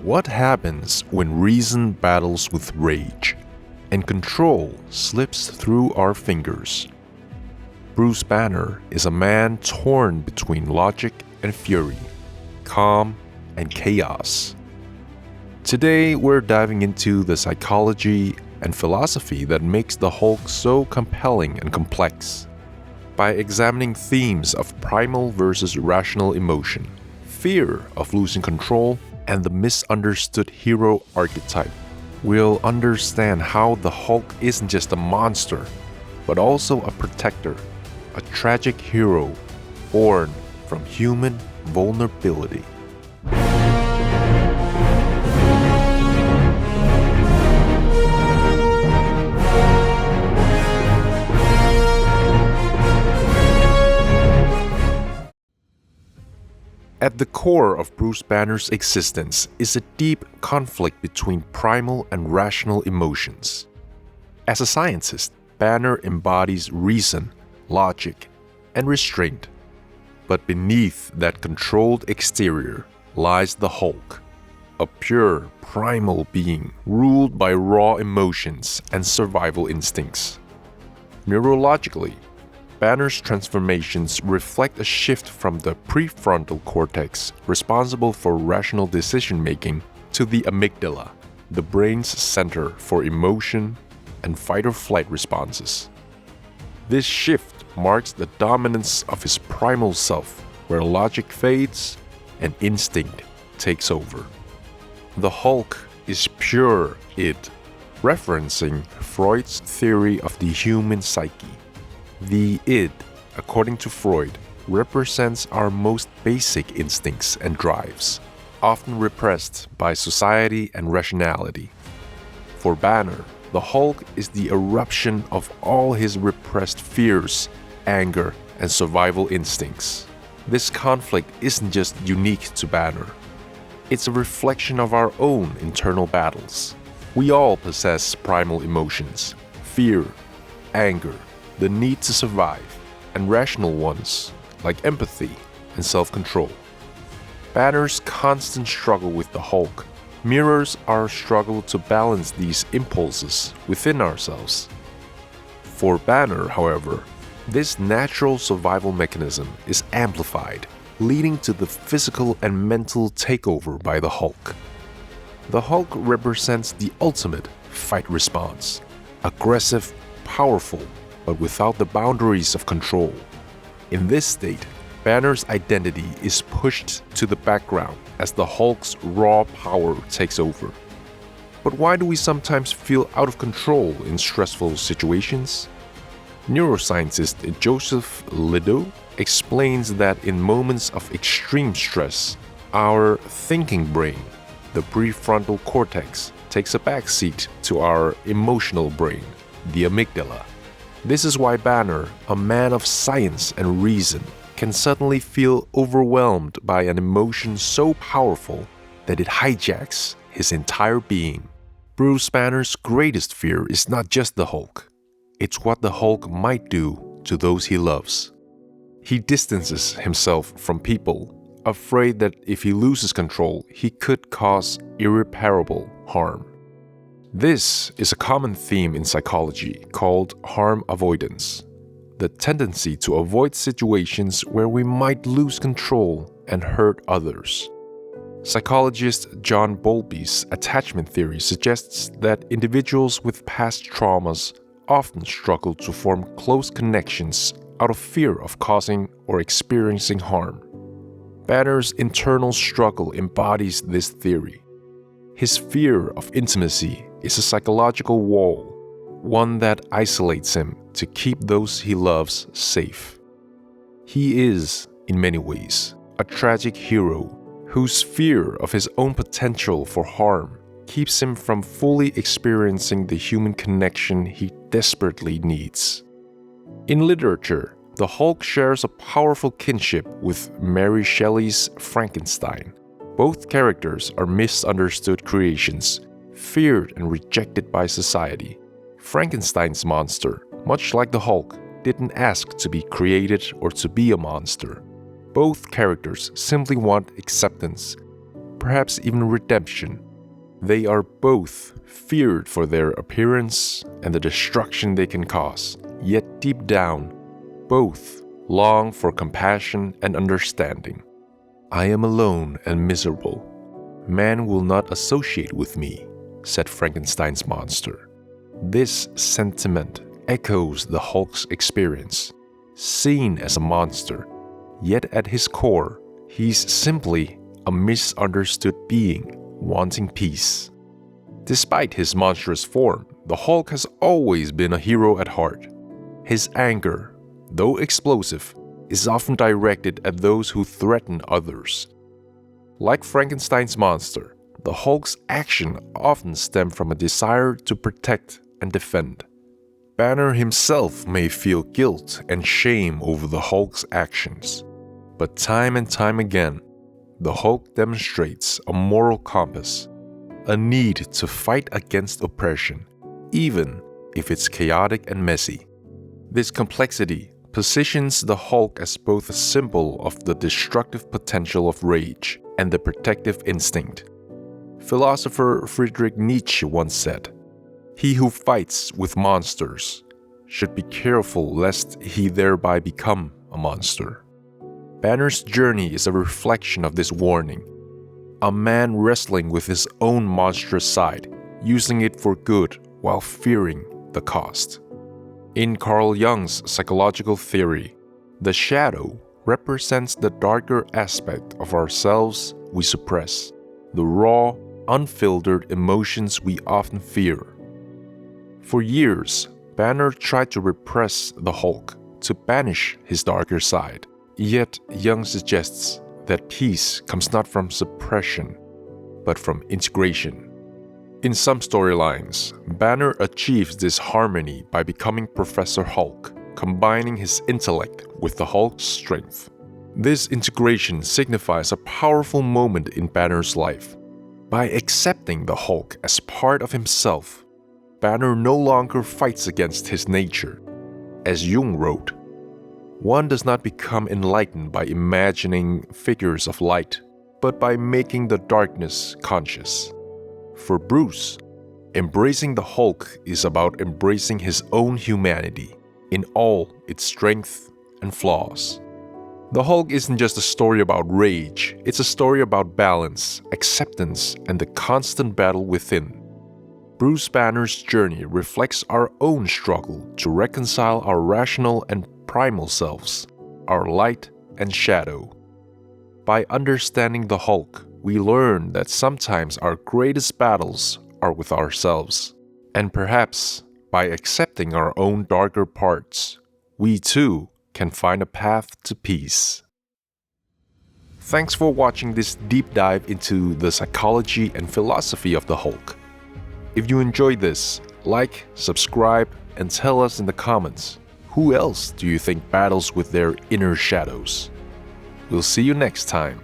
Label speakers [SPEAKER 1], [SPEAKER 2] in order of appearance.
[SPEAKER 1] What happens when reason battles with rage and control slips through our fingers? Bruce Banner is a man torn between logic and fury, calm and chaos. Today, we're diving into the psychology and philosophy that makes the Hulk so compelling and complex. By examining themes of primal versus rational emotion, fear of losing control, and the misunderstood hero archetype, we'll understand how the Hulk isn't just a monster, but also a protector, a tragic hero born from human vulnerability. At the core of Bruce Banner's existence is a deep conflict between primal and rational emotions. As a scientist, Banner embodies reason, logic, and restraint. But beneath that controlled exterior lies the Hulk, a pure, primal being ruled by raw emotions and survival instincts. Neurologically, Banner's transformations reflect a shift from the prefrontal cortex, responsible for rational decision-making, to the amygdala, the brain's center for emotion and fight-or-flight responses. This shift marks the dominance of his primal self, where logic fades and instinct takes over. The Hulk is pure id, referencing Freud's theory of the human psyche. The id, according to Freud, represents our most basic instincts and drives, often repressed by society and rationality. For Banner, the Hulk is the eruption of all his repressed fears, anger, and survival instincts. This conflict isn't just unique to Banner. It's a reflection of our own internal battles. We all possess primal emotions: fear, anger, the need to survive, and rational ones like empathy and self-control. Banner's constant struggle with the Hulk mirrors our struggle to balance these impulses within ourselves. For Banner, however, this natural survival mechanism is amplified, leading to the physical and mental takeover by the Hulk. The Hulk represents the ultimate fight response: aggressive, powerful, but without the boundaries of control. In this state, Banner's identity is pushed to the background as the Hulk's raw power takes over. But why do we sometimes feel out of control in stressful situations? Neuroscientist Joseph Lido explains that in moments of extreme stress, our thinking brain, the prefrontal cortex, takes a backseat to our emotional brain, the amygdala. This is why Banner, a man of science and reason, can suddenly feel overwhelmed by an emotion so powerful that it hijacks his entire being. Bruce Banner's greatest fear is not just the Hulk. It's what the Hulk might do to those he loves. He distances himself from people, afraid that if he loses control, he could cause irreparable harm. This is a common theme in psychology called harm avoidance, the tendency to avoid situations where we might lose control and hurt others. Psychologist John Bowlby's attachment theory suggests that individuals with past traumas often struggle to form close connections out of fear of causing or experiencing harm. Banner's internal struggle embodies this theory. His fear of intimacy is a psychological wall, one that isolates him to keep those he loves safe. He is, in many ways, a tragic hero whose fear of his own potential for harm keeps him from fully experiencing the human connection he desperately needs. In literature, the Hulk shares a powerful kinship with Mary Shelley's Frankenstein. Both characters are misunderstood creations, feared and rejected by society. Frankenstein's monster, much like the Hulk, didn't ask to be created or to be a monster. Both characters simply want acceptance, perhaps even redemption. They are both feared for their appearance and the destruction they can cause, yet deep down, both long for compassion and understanding. "I am alone and miserable. Man will not associate with me," said Frankenstein's monster. This sentiment echoes the Hulk's experience. Seen as a monster, yet at his core, he's simply a misunderstood being wanting peace. Despite his monstrous form, the Hulk has always been a hero at heart. His anger, though explosive, is often directed at those who threaten others. Like Frankenstein's monster, the Hulk's action often stem from a desire to protect and defend. Banner himself may feel guilt and shame over the Hulk's actions, but time and time again, the Hulk demonstrates a moral compass, a need to fight against oppression, even if it's chaotic and messy. This complexity positions the Hulk as both a symbol of the destructive potential of rage and the protective instinct. Philosopher Friedrich Nietzsche once said, "He who fights with monsters should be careful lest he thereby become a monster." Banner's journey is a reflection of this warning. A man wrestling with his own monstrous side, using it for good while fearing the cost. In Carl Jung's psychological theory, the shadow represents the darker aspect of ourselves we suppress, the raw, unfiltered emotions we often fear. For years, Banner tried to repress the Hulk, to banish his darker side. Yet Jung suggests that peace comes not from suppression, but from integration. In some storylines, Banner achieves this harmony by becoming Professor Hulk, combining his intellect with the Hulk's strength. This integration signifies a powerful moment in Banner's life. By accepting the Hulk as part of himself, Banner no longer fights against his nature. As Jung wrote, "One does not become enlightened by imagining figures of light, but by making the darkness conscious." For Bruce, embracing the Hulk is about embracing his own humanity in all its strength and flaws. The Hulk isn't just a story about rage, it's a story about balance, acceptance, and the constant battle within. Bruce Banner's journey reflects our own struggle to reconcile our rational and primal selves, our light and shadow. By understanding the Hulk, we learn that sometimes our greatest battles are with ourselves. And perhaps by accepting our own darker parts, we too can find a path to peace. Thanks for watching this deep dive into the psychology and philosophy of the Hulk. If you enjoyed this, like, subscribe, and tell us in the comments, who else do you think battles with their inner shadows? We'll see you next time.